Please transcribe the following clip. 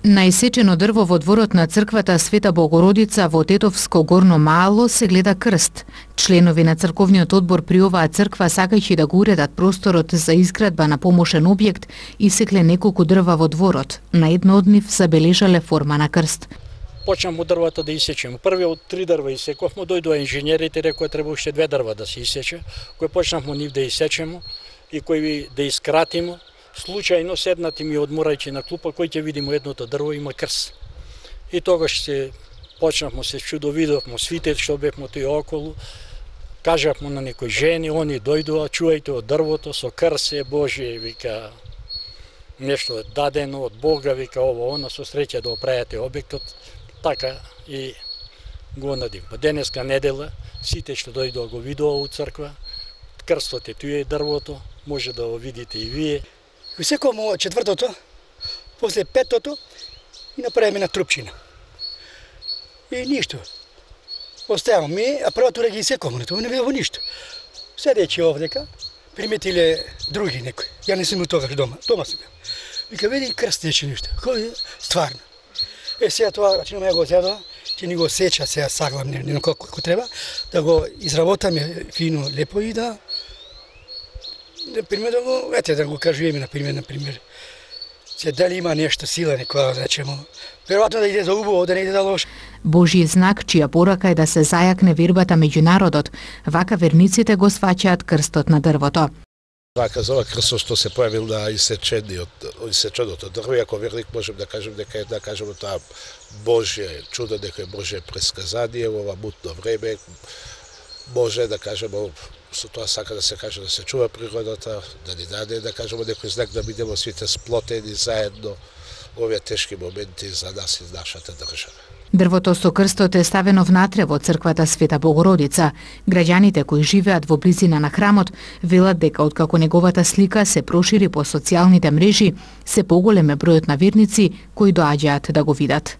На исечено дрво во дворот на црквата Света Богородица во Тетовско Горно Мало се гледа крст. Членови на црковниот одбор при оваа црква, сакајќи да го уредат просторот за изградба на помошен објект, исекле неколку дрва во дворот. На едно од нив забележале форма на крст. Почнавме дрвата да исечеме. Првиот 3 дрва исековме, дојдоа инженерите, рекоа треба уште 2 дрва да се исече, кој почнавме нив да исечеме и кој да искратиме. Случајно седнати ми одморајќи на клупа, кој ќе видиме едното дрво има крст. И тогаш се почнавме се чудовидовме свите што бевме тој околу. Кажавме на некои жени, они дојдоа, чуајте од дрвото со крст е Божие, вика нешто дадено од Бога, вика ово она, со среќа да оправите објектот. Така и го надим. Денеска недела, сите што дојдоа го видоа у црква, крстот е туе дрвото, може да го видите и вие. Исекуваме четвртото, после петото и направиме на трупчина. И ништо. Оставаме ми, а првото да ги исекуваме, тоа не било ништо. Седејќи овдека, приметиле други некои. Ја не сум тогаш дома, дома сум бил. Вика, види крст неше ништо. Кој стварно. Сега тоа, че не го зедоа, че ни го сеча сега саглам, не како треба, да го изработаме фино, лепо и да например, да го кажуваме, например, се дали има нешто сила некоја, да речемо, веројатно да иде за убаво, да не иде за лошо. Божји знак, чија порака е да се зајакне вербата меѓу народот, вака верниците го сваќаат крстот на дрвото. Вака за ова крстот што се појавил на исеченото дрво, ако верник можем да кажем дека е, да кажем, тоа Божје чудо, дека е Божје предсказание во ова мутно време, може да кажеме, со тоа сака да се каже да се чува природата, да ни даде, да кажеме, некој знак да бидеме сите сплотени заедно овие тешки моменти за нас и нашата држава. Дрвото со крстот е ставено внатре во црквата Света Богородица. Граѓаните кои живеат во близина на храмот велат дека откако неговата слика се прошири по социјалните мрежи, се поголем е бројот на верници кои доаѓаат да го видат.